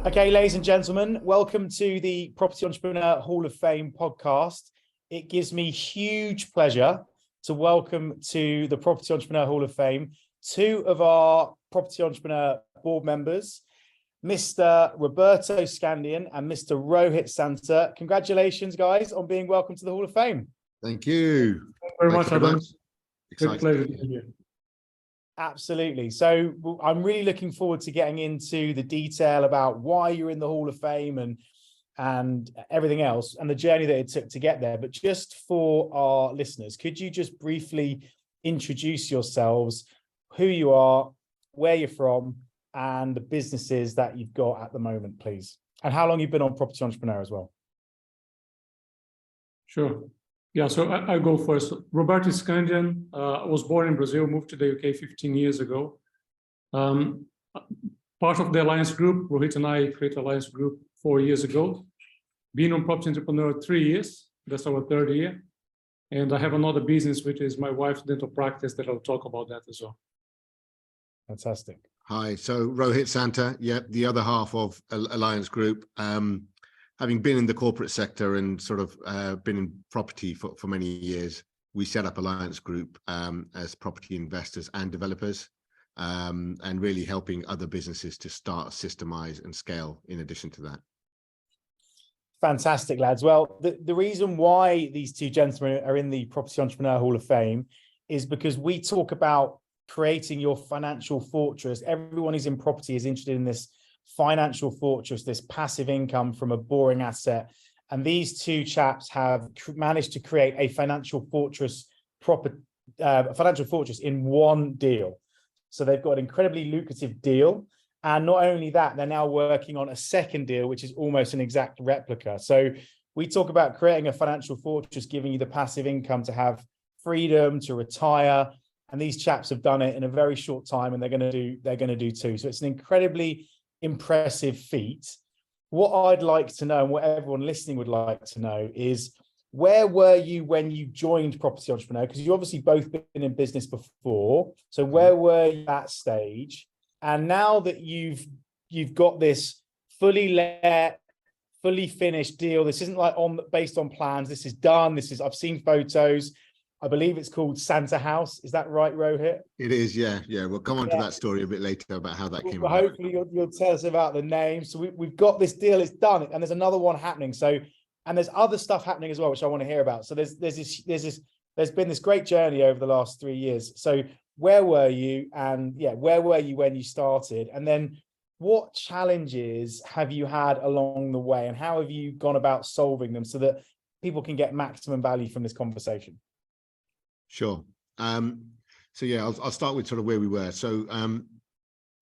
Okay, ladies and gentlemen, welcome to the Property Entrepreneur Hall of Fame podcast. It gives me huge pleasure to welcome to the Property Entrepreneur Hall of Fame two of our Property Entrepreneur board members, Mr. Roberto Scandian and Mr. Rohit Santa. Congratulations, guys, on being welcome to the Hall of Fame. Thank you. Thank you very much, Adam. Great pleasure to be here. Absolutely. So I'm really looking forward to getting into the detail about why you're in the Hall of Fame and everything else and the journey that it took to get there. But just for our listeners, could you just briefly introduce yourselves, who you are, where you're from, and the businesses that you've got at the moment, please? And how long you've been on Property Entrepreneur as well? Sure. Yeah, so I go first. Roberto Scandian. I was born in Brazil, moved to the UK 15 years ago. Part of the Alliance Group, Rohit and I created Alliance Group 4 years ago. Been on Property Entrepreneur 3 years. That's our third year. And I have another business, which is my wife's dental practice, that I'll talk about that as well. Fantastic. Hi, so Rohit Santa, the other half of Alliance Group. Having been in the corporate sector and sort of been in property for many years, we set up Alliance Group as property investors and developers, and really helping other businesses to start, systemize and scale in addition to that. Fantastic, lads. Well, the reason why these two gentlemen are in the Property Entrepreneur Hall of Fame is because we talk about creating your financial fortress. Everyone who's in property is interested in this financial fortress, this passive income from a boring asset. And these two chaps have managed to create a financial fortress in one deal. So they've got an incredibly lucrative deal. And not only that, they're now working on a second deal, which is almost an exact replica. So we talk about creating a financial fortress, giving you the passive income to have freedom, to retire. And these chaps have done it in a very short time, and they're going to do too. So it's an incredibly impressive feat. What I'd like to know, and what everyone listening would like to know, is where were you when you joined Property Entrepreneur? Because you've obviously both been in business before. So where were you at that stage? And now that you've got this fully let, fully finished deal, this isn't like based on plans. This is done. I've seen photos. I believe it's called Santa House. Is that right, Rohit? It is, yeah. We'll come on to that story a bit later about how that came about. Hopefully you'll tell us about the name. So we've got this deal, it's done, and there's another one happening. So, and there's other stuff happening as well, which I want to hear about. So there's been this great journey over the last 3 years. So where were you? And where were you when you started? And then what challenges have you had along the way, and how have you gone about solving them so that people can get maximum value from this conversation? Sure. I'll start with sort of where we were. So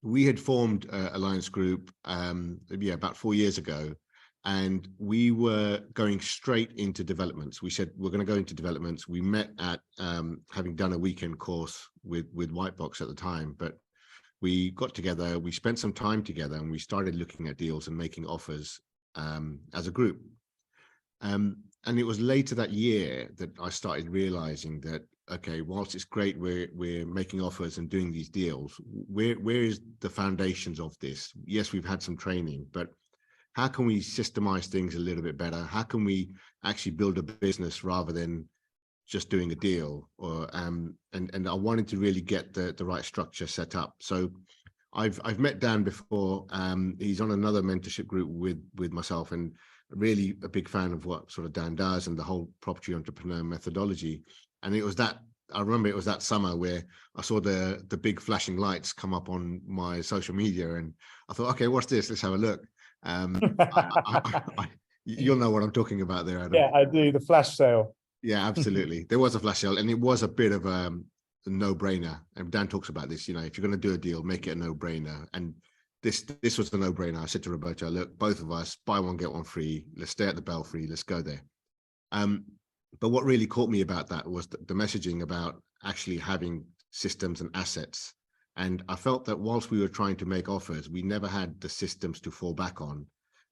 we had formed Alliance Group about 4 years ago, and we were going straight into developments. We said we're going to go into developments. We met at having done a weekend course with Whitebox at the time, but we got together, we spent some time together, and we started looking at deals and making offers as a group. And it was later that year that I started realizing that, okay, whilst it's great we're making offers and doing these deals, where is the foundations of this? Yes, we've had some training, but how can we systemize things a little bit better? How can we actually build a business rather than just doing a deal? Or and I wanted to really get the right structure set up. So I've met Dan before. He's on another mentorship group with myself, and really a big fan of what sort of Dan does and the whole property entrepreneur methodology. And I remember it was that summer where I saw the big flashing lights come up on my social media, and I thought, okay, what's this? Let's have a look. You'll know what I'm talking about there, Adam. Yeah, I do. The flash sale. Yeah, absolutely. There was a flash sale, and it was a bit of a no-brainer. And Dan talks about this, if you're going to do a deal, make it a no-brainer. And this was a no-brainer. I said to Roberto, look, both of us, buy one, get one free. Let's stay at the Belfry. Let's go there. But what really caught me about that was the messaging about actually having systems and assets. And I felt that whilst we were trying to make offers, we never had the systems to fall back on,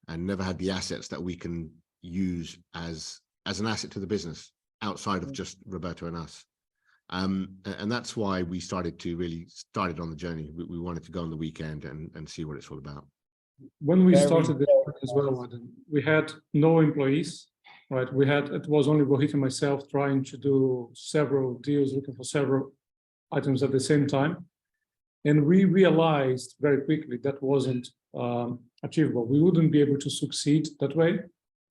and never had the assets that we can use as an asset to the business outside of just Roberto and us. And that's why we started on the journey. We wanted to go on the weekend and see what it's all about. when we Very started this well. work as well, Adam, we had no employees, right? It was only Rohit and myself trying to do several deals, looking for several items at the same time. And we realized very quickly that wasn't achievable. We wouldn't be able to succeed that way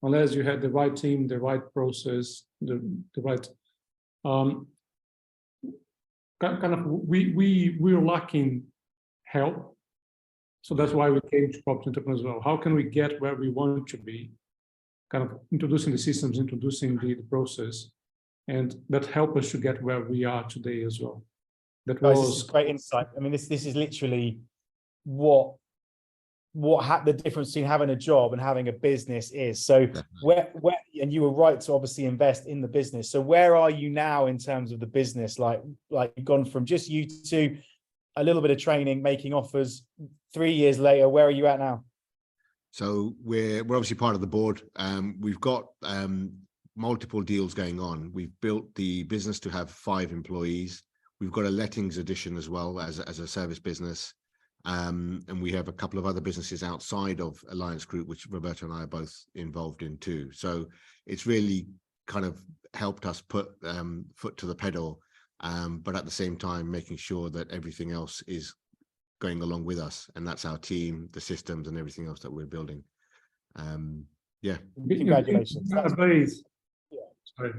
unless you had the right team, the right process, the right we were lacking help. So that's why we came to property entrepreneurs as well. How can we get where we want to be? Kind of introducing the systems, introducing the process, and that helped us to get where we are today as well. That Guys, was this is great insight. I mean, this is literally what the difference between having a job and having a business is. So where and you were right to obviously invest in the business. So where are you now in terms of the business? Like you've gone from just you to a little bit of training, making offers. 3 years later, where are you at now? So we're obviously part of the board. We've got multiple deals going on. We've built the business to have 5 employees. We've got a lettings edition as well as a service business. And we have a couple of other businesses outside of Alliance Group, which Roberto and I are both involved in too. So it's really kind of helped us put foot to the pedal, but at the same time, making sure that everything else is going along with us. And that's our team, the systems and everything else that we're building. Yeah. Congratulations. A blaze. Yeah. Sorry.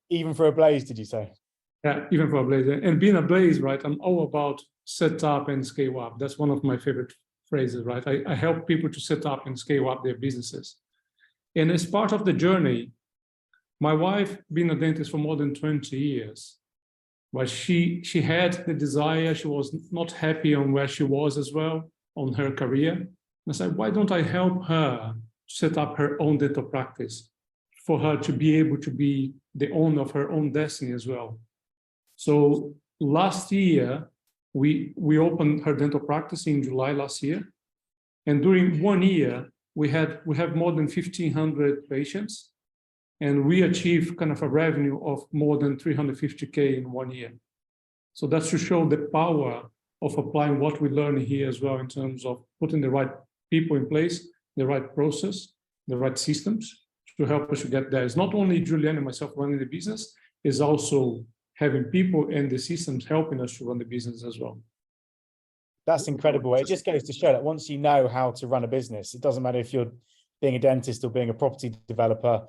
Even for a blaze, did you say? Yeah, even for a blaze. And being a blaze, right? I'm all about set up and scale up. That's one of my favorite phrases, right? I help people to set up and scale up their businesses. And as part of the journey, my wife, being a dentist for more than 20 years, but she had the desire, she was not happy on where she was as well, on her career. And I said, why don't I help her set up her own dental practice for her to be able to be the owner of her own destiny as well? So last year, we opened her dental practice in July last year. And during 1 year, we have more than 1,500 patients. And we achieved kind of a revenue of more than 350K in 1 year. So that's to show the power of applying what we learn here as well in terms of putting the right people in place, the right process, the right systems to help us to get there. It's not only Julian and myself running the business, it's also having people and the systems helping us to run the business as well. That's incredible. It just goes to show that once you know how to run a business, it doesn't matter if you're being a dentist or being a property developer,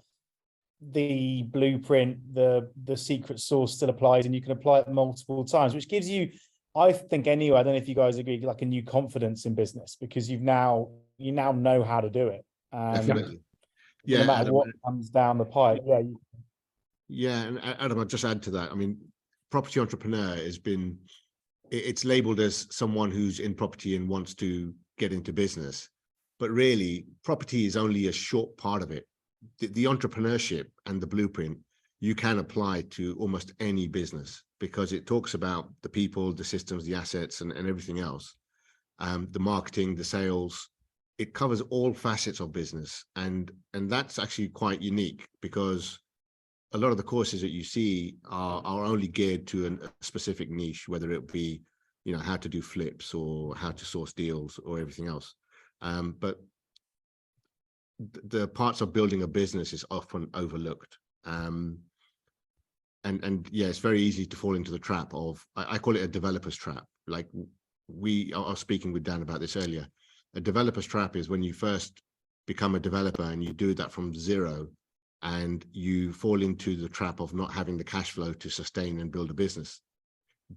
the blueprint, the secret sauce still applies, and you can apply it multiple times, which gives you, I think anyway, I don't know if you guys agree, like a new confidence in business, because you now know how to do it. Definitely. Yeah. No matter Adam, what comes down the pipe. Yeah. Yeah. And Adam, I'll just add to that. I mean, property entrepreneur it's labeled as someone who's in property and wants to get into business, but really property is only a short part of it. The entrepreneurship and the blueprint you can apply to almost any business, because it talks about the people, the systems, the assets, and everything else. The marketing, the sales, it covers all facets of business. And that's actually quite unique, because a lot of the courses that you see are only geared to a specific niche, whether it be, how to do flips or how to source deals or everything else. But the parts of building a business is often overlooked. And yeah, it's very easy to fall into the trap of, I call it a developer's trap. Like I was speaking with Dan about this earlier. A developer's trap is when you first become a developer and you do that from zero, and you fall into the trap of not having the cash flow to sustain and build a business.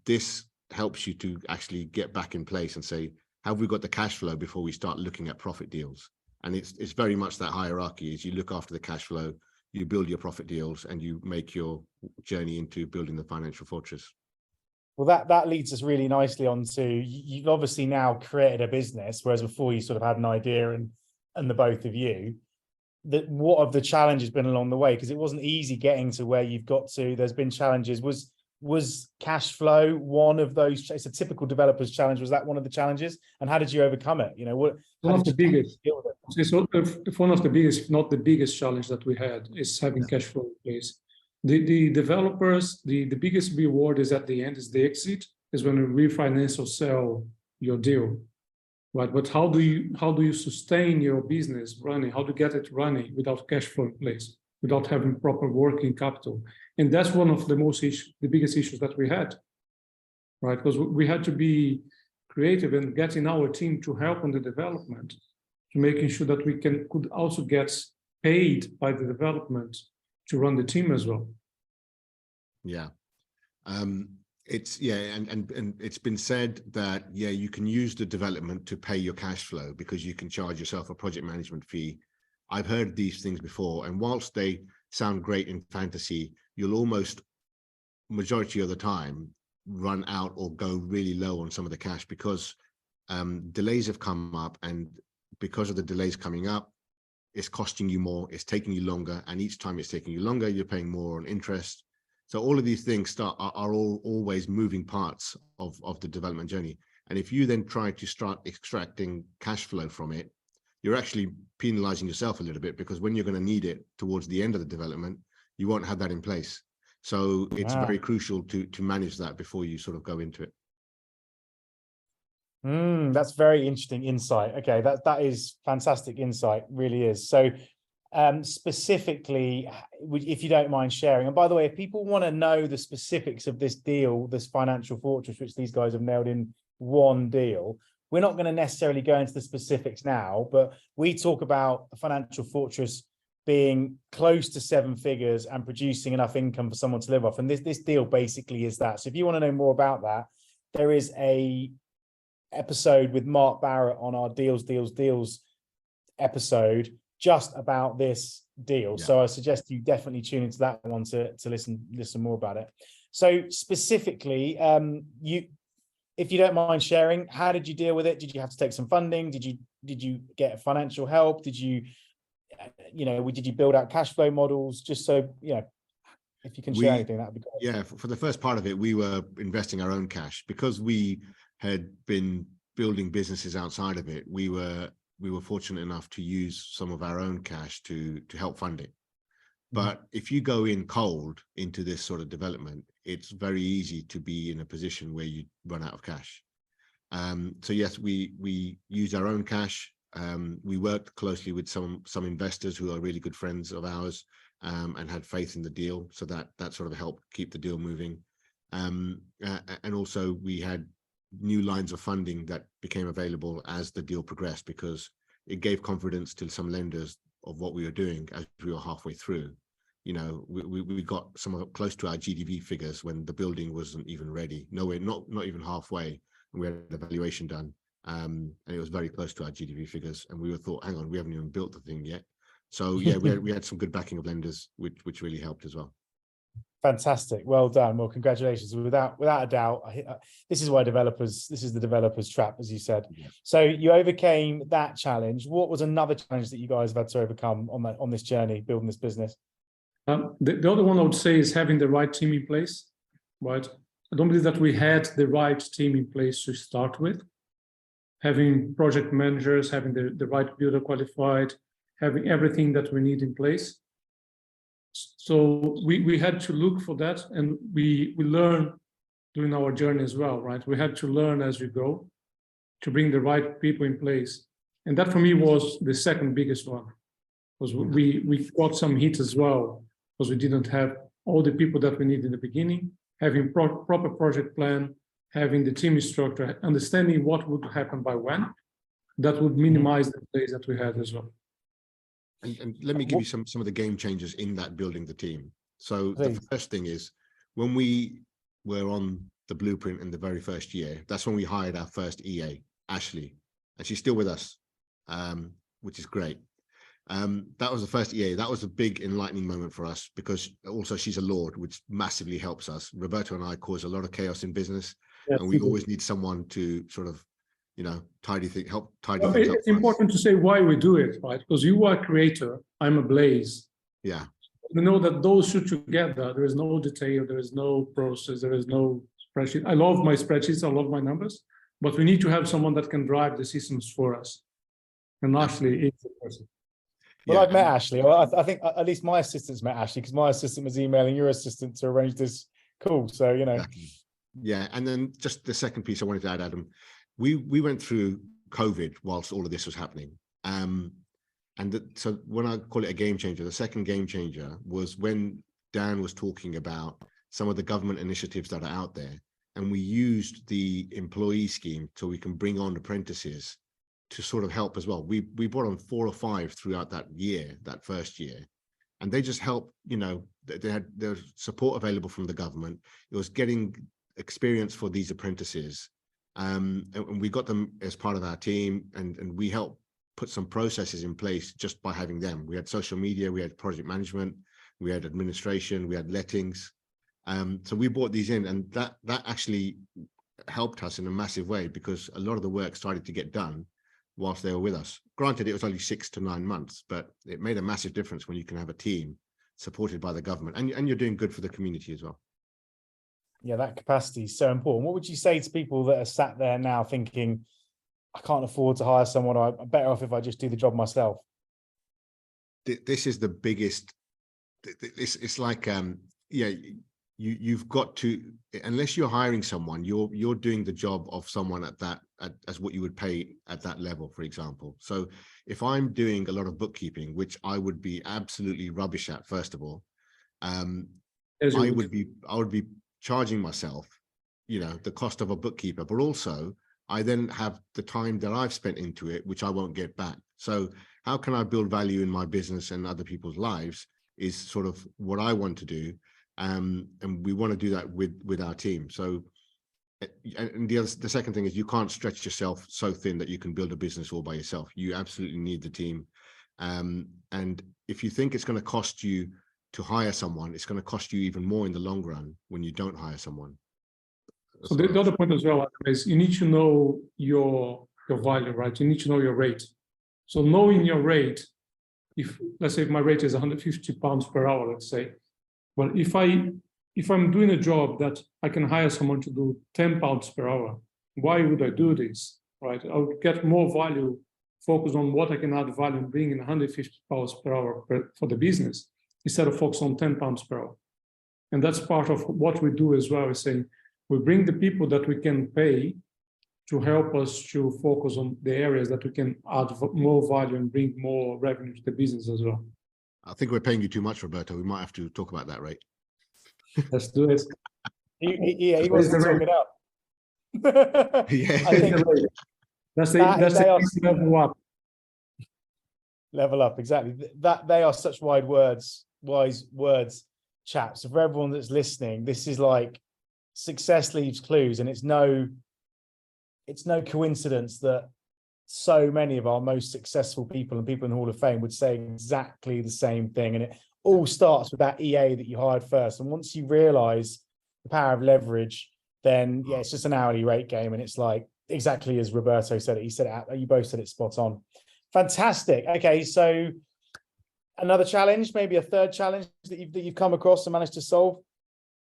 This helps you to actually get back in place and say, have we got the cash flow before we start looking at profit deals? And it's very much that hierarchy. Is you look after the cash flow, you build your profit deals, and you make your journey into building the financial fortress. Well, that leads us really nicely on to, you've obviously now created a business, whereas before you sort of had an idea and the both of you. What have the challenges been along the way? Because it wasn't easy getting to where you've got to. There's been challenges. Was cash flow one of those? It's a typical developer's challenge. Was that one of the challenges? And how did you overcome it? One of the biggest. It's one of the biggest, if not the biggest challenge that we had is having cash flow in place. The developers, the biggest reward is at the end, is the exit, is when you refinance or sell your deal. right? But how do you sustain your business running? How to get it running without cash flow in place, without having proper working capital? And that's one of the biggest issues that we had, right? Because we had to be creative and getting our team to help on the development, to making sure that we could also get paid by the development to run the team as well. Yeah. It's and it's been said that you can use the development to pay your cash flow because you can charge yourself a project management fee. I've heard these things before, and whilst they sound great in fantasy, you'll almost majority of the time run out or go really low on some of the cash because delays have come up, and because of the delays coming up, it's costing you more, it's taking you longer, and each time it's taking you longer, you're paying more on interest. So all of these things are all always moving parts of the development journey. And if you then try to start extracting cash flow from it, you're actually penalizing yourself a little bit, because when you're going to need it towards the end of the development, you won't have that in place. So it's very crucial to manage that before you sort of go into it. That's very interesting insight. Okay, that is fantastic insight, really is. So specifically, if you don't mind sharing, and by the way, if people want to know the specifics of this deal, this financial fortress, which these guys have nailed in one deal, we're not going to necessarily go into the specifics now, but we talk about a financial fortress being close to 7 figures and producing enough income for someone to live off. And this deal basically is that. So if you want to know more about that, there is a episode with Mark Barrett on our deals episode just about this deal. Yeah. So I suggest you definitely tune into that one to listen more about it. So specifically, if you don't mind sharing, how did you deal with it? Did you have to take some funding? Did you get financial help? Did you build out cash flow models? Just so, if you can share anything, that'd be great. Yeah, for the first part of it, we were investing our own cash because we had been building businesses outside of it. We were fortunate enough to use some of our own cash to help fund it. But if you go in cold into this sort of development, it's very easy to be in a position where you run out of cash. So yes, we used our own cash. We worked closely with some investors who are really good friends of ours, and had faith in the deal. So that sort of helped keep the deal moving. And also we had new lines of funding that became available as the deal progressed, because it gave confidence to some lenders of what we were doing as we were halfway through. We got close to our GDV figures when the building wasn't even ready. Nowhere, not even halfway. And we had a valuation done, and it was very close to our GDV figures. And we thought, hang on, we haven't even built the thing yet. So yeah, we had some good backing of lenders, which really helped as well. Fantastic. Well done. Well, congratulations. Without a doubt, this is the developer's trap, as you said. Yeah. So you overcame that challenge. What was another challenge that you guys have had to overcome on this journey, building this business? The other one I would say is having the right team in place, right? I don't believe that we had the right team in place to start with. Having project managers, having the right builder qualified, having everything that we need in place. So we had to look for that, and we learned during our journey as well, right? We had to learn as we go to bring the right people in place. And that for me was the second biggest one, because we got some hit as well, because we didn't have all the people that we need in the beginning, having proper project plan, having the team structure, understanding what would happen by when, that would minimize the delays that we had as well. And let me give you some of the game changers in that building the team. So the first thing is, when we were on the blueprint in the very first year, that's when we hired our first EA, Ashley, and she's still with us, which is great. That was the first EA. That was a big enlightening moment for us, because also she's a Lord, which massively helps us. Roberto and I cause a lot of chaos in business, and we always need someone to sort of help tidy things up. It's important to say why we do it, right? Because you are a creator, I'm a Blaze. Yeah. We know that those two together, there is no detail, there is no process, there is no spreadsheet. I love my spreadsheets, I love my numbers, but we need to have someone that can drive the systems for us. And Ashley is the person. Well, I've met Ashley. Well, I think at least my assistant's met Ashley, because my assistant was emailing your assistant to arrange this call. So, Exactly. Yeah. And then just the second piece I wanted to add, Adam, we went through COVID whilst all of this was happening. So when I call it a game changer, the second game changer was when Dan was talking about some of the government initiatives that are out there, and we used the employee scheme so we can bring on apprentices to sort of help as well. We brought on 4 or 5 throughout that year, that first year, and they just helped. You know, they had their support available from the government. It was getting experience for these apprentices, and we got them as part of our team, and we helped put some processes in place just by having them. We had social media, we had project management, we had administration, we had lettings. So we brought these in, and that actually helped us in a massive way, because a lot of the work started to get done whilst they were with us. Granted, it was only 6 to 9 months, but it made a massive difference when you can have a team supported by the government, and you're doing good for the community as well. Yeah, that capacity is so important. What would you say to people that are sat there now thinking, I can't afford to hire someone, I'm better off if I just do the job myself? This is the biggest, it's like, yeah, you've got to, unless you're hiring someone, you're doing the job of someone as what you would pay at that level, for example. So if I'm doing a lot of bookkeeping, which I would be absolutely rubbish at, first of all, I would be charging myself, you know, the cost of a bookkeeper, but also I then have the time that I've spent into it, which I won't get back. So how can I build value in my business and other people's lives is sort of what I want to do. And we want to do that with our team. So, and the second thing is, you can't stretch yourself so thin that you can build a business all by yourself. You absolutely need the team. And if you think it's going to cost you to hire someone, it's going to cost you even more in the long run when you don't hire someone. So the other point as well, Adam, is you need to know your value, right? You need to know your rate. So knowing your rate, if let's say if my rate is 150 pounds per hour, let's say, well, if I'm doing a job that I can hire someone to do 10 pounds per hour, why would I do this, right? I would get more value, focus on what I can add value and bring in 150 pounds per hour for the business, instead of focus on 10 pounds per hour. And that's part of what we do as well, is saying, we bring the people that we can pay to help us to focus on the areas that we can add more value and bring more revenue to the business as well. I think we're paying you too much, Roberto. We might have to talk about that rate. Let's do it. He wants to talk it up. Yeah. I think that's the level up. Level up, exactly. That they are such wise words, chaps. So for everyone that's listening, this is like success leaves clues, and it's no coincidence that so many of our most successful people and people in the Hall of Fame would say exactly the same thing. And it all starts with that EA that you hired first. And once you realize the power of leverage, then yeah, it's just an hourly rate game. And it's like exactly as Roberto said it. He said it, you both said it spot on. Fantastic. Okay, so another challenge, maybe a third challenge that you've come across and managed to solve.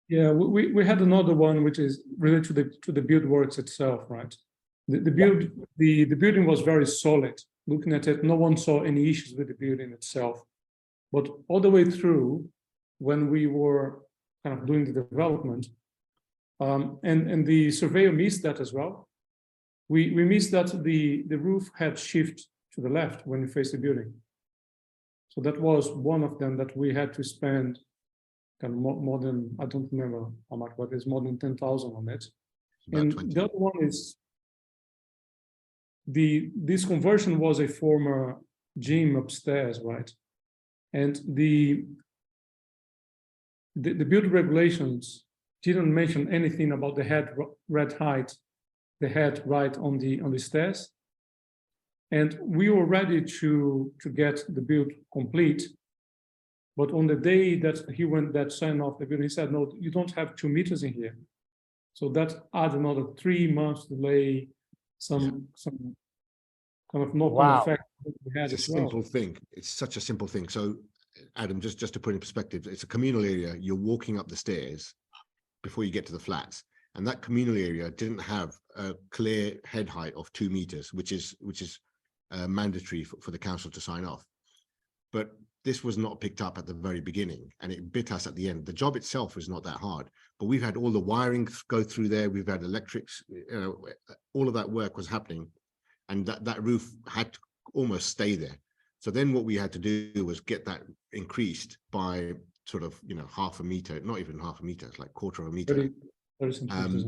Yeah, we had another one which is related to the build works itself, right? The building was very solid. Looking at it, no one saw any issues with the building itself. But all the way through, when we were kind of doing the development, and the surveyor missed that as well. We missed that the roof had shift to the left when we faced the building. So that was one of them that we had to spend kind of more than, I don't remember how much, but it's more than 10,000 on it. And 20. the other one is this conversion was a former gym upstairs, right? And the build regulations didn't mention anything about the head height, the head right on the stairs. And we were ready to get the build complete. But on the day that he went that sign off the building, he said, no, you don't have 2 meters in here. So that added another 3 months delay, some kind of knock-on effect that we had. It's a simple thing. It's such a simple thing. So Adam, just to put in perspective, it's a communal area. You're walking up the stairs before you get to the flats. And that communal area didn't have a clear head height of 2 meters, which is mandatory for the council to sign off. But this was not picked up at the very beginning, and it bit us at the end. The job itself was not that hard, but we've had all the wiring go through there. We've had electrics, you know, all of that work was happening. and that roof had to almost stay there. So then what we had to do was get that increased by sort of, half a meter, not even half a meter, it's like quarter of a meter. 30 centimeters.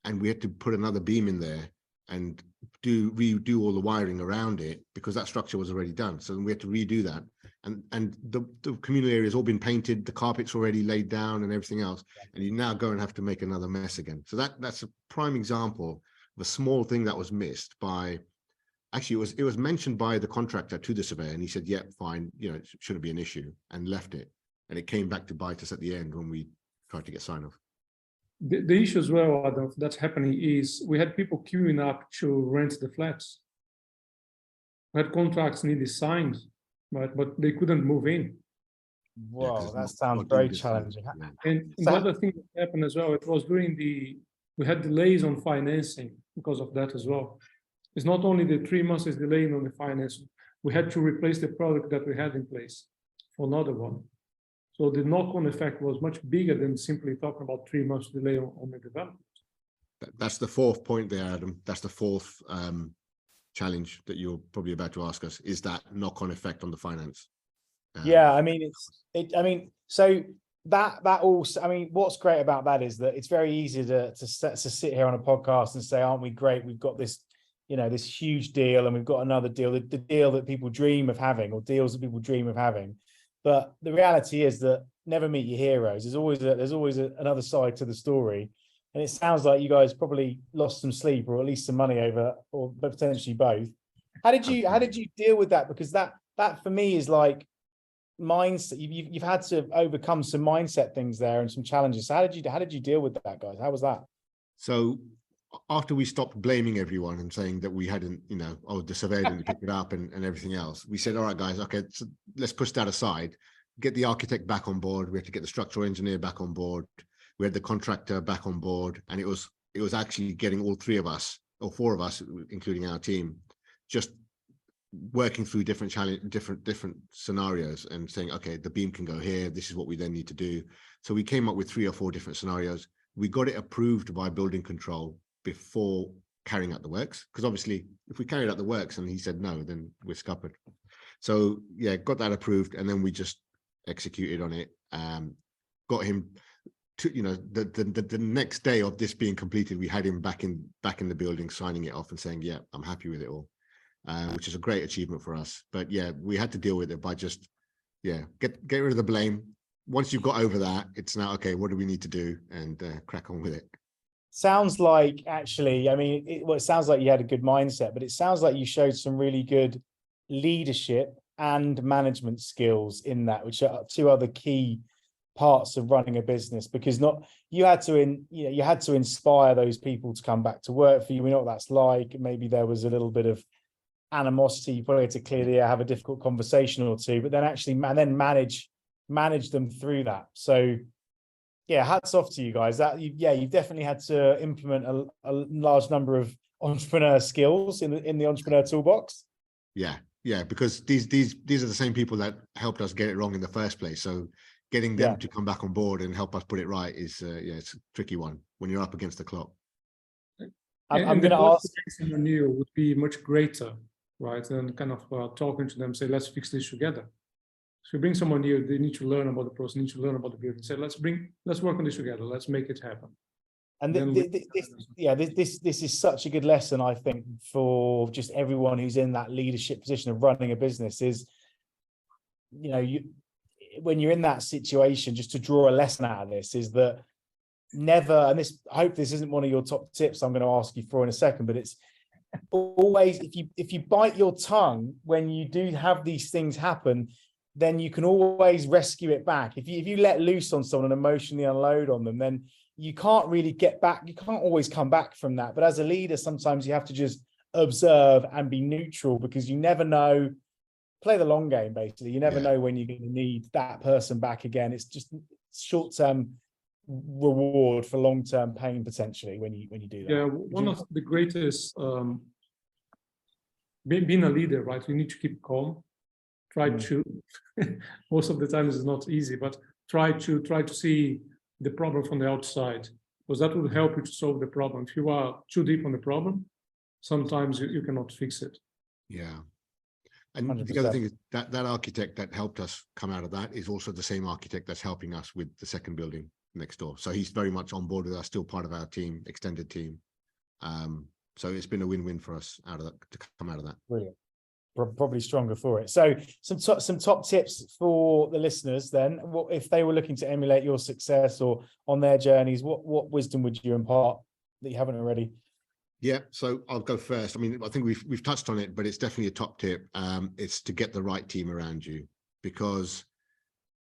And we had to put another beam in there and redo all the wiring around it, because that structure was already done. So we had to redo that. And the communal area has all been painted, the carpet's already laid down and everything else. And you now go and have to make another mess again. So that's a prime example of a small thing that was missed by, actually it was mentioned by the contractor to the surveyor, and he said, yeah, fine, it shouldn't be an issue, and left it. And it came back to bite us at the end when we tried to get sign off. The issue as well, Adam, that's happening is we had people queuing up to rent the flats. We had contracts needed signed, but they couldn't move in. Wow, that sounds very challenging. Yeah. And the other thing that happened as well, it was we had delays on financing because of that as well. It's not only the 3 months is delaying on the finance, we had to replace the product that we had in place for another one. So the knock-on effect was much bigger than simply talking about 3 months delay on the development. That's the fourth point there, Adam. That's the fourth challenge that you're probably about to ask us, is that knock-on effect on the finance. Yeah, I mean, so that also, I mean, what's great about that is that it's very easy to sit here on a podcast and say, aren't we great? We've got this, this huge deal, and we've got another deal, the deal that people dream of having, or deals that people dream of having. But the reality is that never meet your heroes. There's always another side to the story. And it sounds like you guys probably lost some sleep, or at least some money over, or potentially both. How did you deal with that? Because that for me is like mindset. You've had to overcome some mindset things there and some challenges. So how did you deal with that, guys? How was that? So after we stopped blaming everyone and saying that we hadn't, the surveyor didn't pick it up and everything else, we said, all right, guys, okay, so let's push that aside, get the architect back on board. We had to get the structural engineer back on board. We had the contractor back on board, and it was actually getting all three of us, or four of us, including our team, just working through different scenarios and saying, okay, the beam can go here. This is what we then need to do. So we came up with 3 or 4 different scenarios. We got it approved by building control before carrying out the works, because obviously if we carried out the works and he said no, then we're scuppered. So yeah, got that approved, and then we just executed on it. Got him to, the next day of this being completed, we had him back in the building, signing it off and saying, yeah, I'm happy with it all, which is a great achievement for us. But yeah, we had to deal with it by just, get rid of the blame. Once you've got over that, it's now, okay, what do we need to do, and crack on with it. Sounds like, actually, I mean, it sounds like you had a good mindset, but it sounds like you showed some really good leadership and management skills in that, which are 2 other key parts of running a business, because you had to inspire those people to come back to work for you. We know what that's like. Maybe there was a little bit of animosity. You probably had to clear the air, have a difficult conversation or 2, but then actually manage them through that. So yeah, hats off to you guys. You've definitely had to implement a large number of entrepreneur skills in the entrepreneur toolbox. Yeah, because these are the same people that helped us get it wrong in the first place. So getting them to come back on board and help us put it right is it's a tricky one when you're up against the clock. I'm going to ask, someone new would be much greater, right? And kind of talking to them, say, let's fix this together. So you bring someone new, they need to learn about the process, need to learn about the building. Say, let's work on this together. Let's make it happen. And this is such a good lesson, I think, for just everyone who's in that leadership position of running a business. Is, when you're in that situation, just to draw a lesson out of this, is that never, and I hope this isn't one of your top tips I'm going to ask you for in a second, but it's always, if you bite your tongue when you do have these things happen, then you can always rescue it back. If you let loose on someone and emotionally unload on them, then you can't really get back. You can't always come back from that. But as a leader, sometimes you have to just observe and be neutral, because you never know. Play the long game, basically. You never know when you're going to need that person back again. It's just short-term reward for long-term pain, potentially, when you do that. Yeah, one of the greatest, being a leader, right? You need to keep calm. Try to, most of the time it's not easy, but try to see the problem from the outside, because that will help you to solve the problem. If you are too deep on the problem, sometimes you cannot fix it. Yeah. And 100%. the other thing is that architect that helped us come out of that is also the same architect that's helping us with the second building next door. So he's very much on board with us, still part of our team, extended team. So it's been a win-win for us to come out of that. Brilliant. Probably stronger for it. So some top tips for the listeners then. What if they were looking to emulate your success or on their journeys, what wisdom would you impart that you haven't already? Yeah, so I'll go first. I mean, I think we've touched on it, but it's definitely a top tip. It's to get the right team around you, because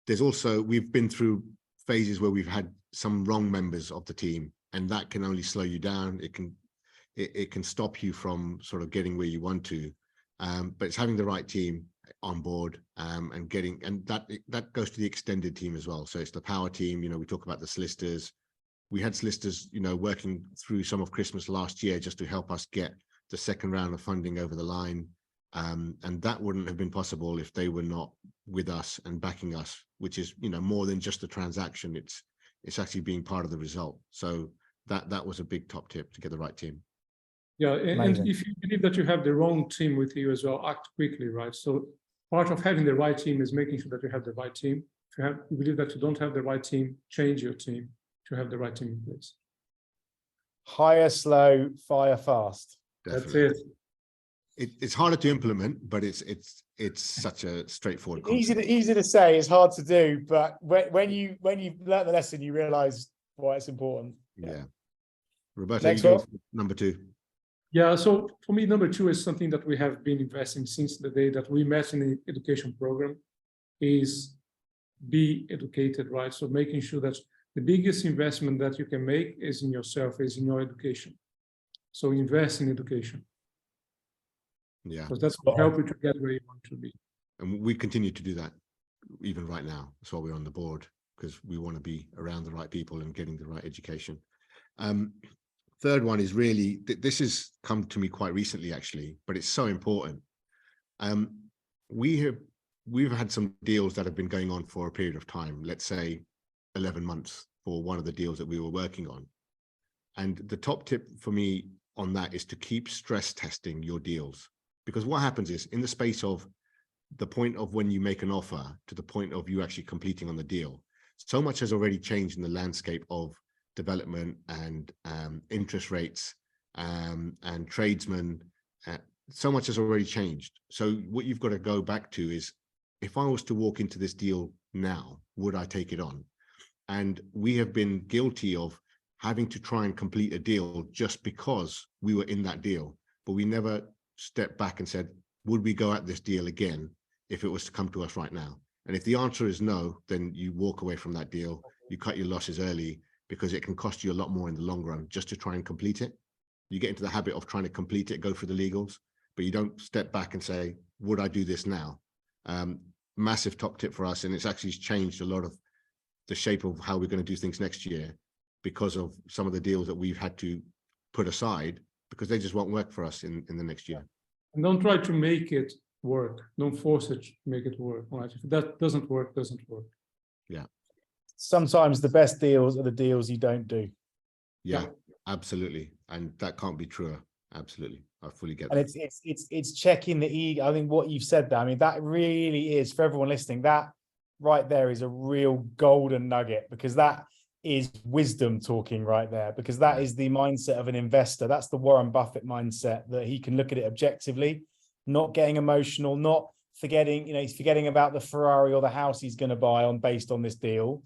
there's also, we've been through phases where we've had some wrong members of the team, and that can only slow you down. It can stop you from sort of getting where you want to. But it's having the right team on board, and that goes to the extended team as well. So it's the power team. You know, we talk about the solicitors. We had solicitors, you know, working through some of Christmas last year just to help us get the second round of funding over the line. And that wouldn't have been possible if they were not with us and backing us, which is, you know, more than just a transaction. It's actually being part of the result. So that was a big top tip, to get the right team. Yeah, and if you believe that you have the wrong team with you as well, act quickly, right? So part of having the right team is making sure that you have the right team. If you believe that you don't have the right team, change your team to have the right team in place. Hire slow, fire fast. Definitely. That's it. It's harder to implement, but it's such a straightforward concept. Easy to say, it's hard to do, but when you learn the lesson, you realize why it's important. Yeah. Roberto, Next you go one. for number 2. Yeah, so for me, number 2 is something that we have been investing since the day that we met in the education program, is be educated, right? So making sure that the biggest investment that you can make is in yourself, is in your education. So invest in education. Yeah. Because that's what help you to get where you want to be. And we continue to do that even right now. That's why we're on the board, because we want to be around the right people and getting the right education. Third one is really, this has come to me quite recently, actually, but it's so important. We've had some deals that have been going on for a period of time, let's say 11 months for one of the deals that we were working on. And the top tip for me on that is to keep stress testing your deals, because what happens is, in the space of the point of when you make an offer to the point of you actually completing on the deal, so much has already changed in the landscape of development and interest rates and tradesmen. So much has already changed. So what you've got to go back to is, if I was to walk into this deal now, would I take it on? And we have been guilty of having to try and complete a deal just because we were in that deal, but we never stepped back and said, would we go at this deal again if it was to come to us right now? And if the answer is no, then you walk away from that deal, you cut your losses early, because it can cost you a lot more in the long run just to try and complete it. You get into the habit of trying to complete it, go through the legals, but you don't step back and say, would I do this now? Massive top tip for us. And it's actually changed a lot of the shape of how we're going to do things next year, because of some of the deals that we've had to put aside, because they just won't work for us in the next year. And don't try to make it work. Don't force it to make it work. Right? If that doesn't work, doesn't work. Yeah. Sometimes the best deals are the deals you don't do. Yeah, absolutely. And that can't be truer. Absolutely. I fully get And that. it's checking the ego. I think what you've said there, I mean, that really is, for everyone listening, that right there is a real golden nugget, because that is wisdom talking right there, because that is the mindset of an investor. That's the Warren Buffett mindset, that he can look at it objectively, not getting emotional, not forgetting, he's forgetting about the Ferrari or the house he's going to buy based on this deal.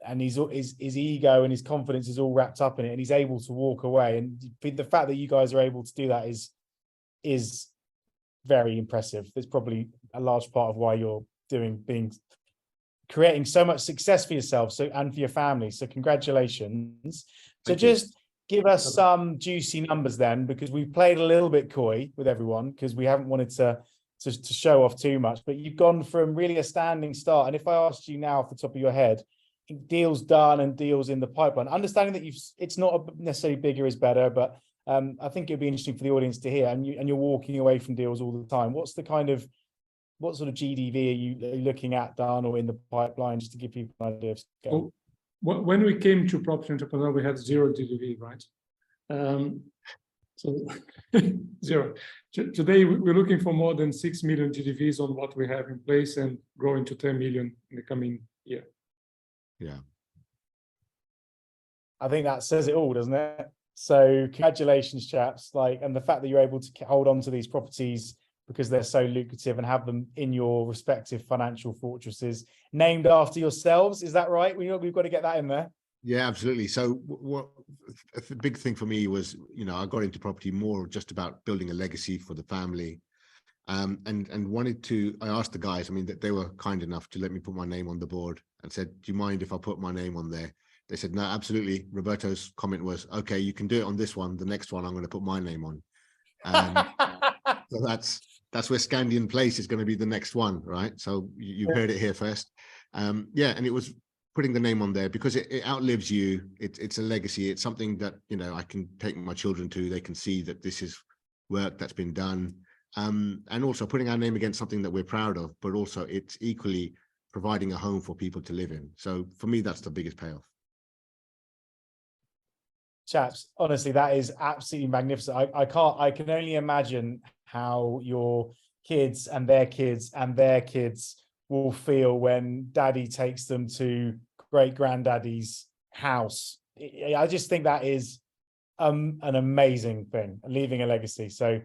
And his ego and his confidence is all wrapped up in it, and he's able to walk away. And the fact that you guys are able to do that is very impressive. It's probably a large part of why you're creating so much success for yourself and for your family. So congratulations. So just give us some juicy numbers then, because we've played a little bit coy with everyone because we haven't wanted to show off too much. But you've gone from really a standing start. And if I asked you now off the top of your head, deals done and deals in the pipeline, understanding that it's not necessarily bigger is better, but I think it'd be interesting for the audience to hear. And you're walking away from deals all the time. What sort of GDV are you looking at done or in the pipeline, just to give people an idea of scale? Well, when we came to Property Entrepreneur, we had 0 GDV, right? So zero. Today, we're looking for more than 6 million GDVs on what we have in place and growing to 10 million in the coming year. Yeah. I think that says it all, doesn't it? So congratulations, chaps. Like, and the fact that you're able to hold on to these properties because they're so lucrative and have them in your respective financial fortresses named after yourselves. Is that right? We've got to get that in there. Yeah, absolutely. So what a big thing for me was, you know, I got into property more just about building a legacy for the family. And wanted to, I asked the guys, I mean, that they were kind enough to let me put my name on the board and said, do you mind if I put my name on there? They said, no, absolutely. Roberto's comment was, okay, you can do it on this one. The next one, I'm going to put my name on. So that's where Scandian Place is going to be the next one, right? So you heard it here first. Yeah, and it was putting the name on there because it outlives you. It's a legacy. It's something that, you know, I can take my children to. They can see that this is work that's been done. And also putting our name against something that we're proud of, but also it's equally providing a home for people to live in. So for me, that's the biggest payoff. Chaps, honestly, that is absolutely magnificent. I can only imagine how your kids and their kids and their kids will feel when daddy takes them to great granddaddy's house. I just think that is an amazing thing, leaving a legacy. So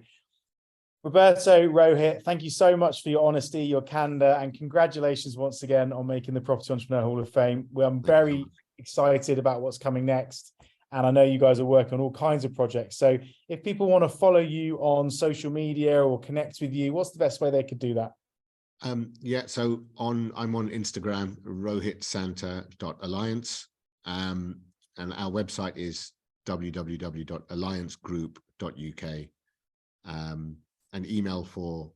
Roberto, Rohit, thank you so much for your honesty, your candor, and congratulations once again on making the Property Entrepreneur Hall of Fame. I'm very excited about what's coming next. And I know you guys are working on all kinds of projects. So if people want to follow you on social media or connect with you, what's the best way they could do that? Yeah, so I'm on Instagram, rohitsanta.alliance. And our website is www.alliancegroup.uk. An email for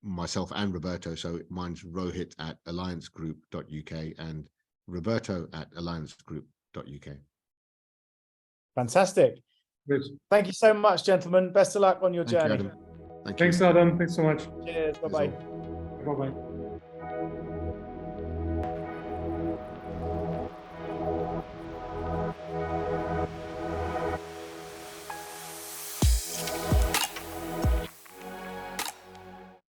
myself and Roberto. So mine's rohit@alliancegroup.uk and roberto@alliancegroup.uk. Fantastic. Great. Thank you so much, gentlemen. Best of luck on your journey. Thank you, Adam. Thanks, Adam. Thanks so much. Cheers. Bye-bye. Bye-bye.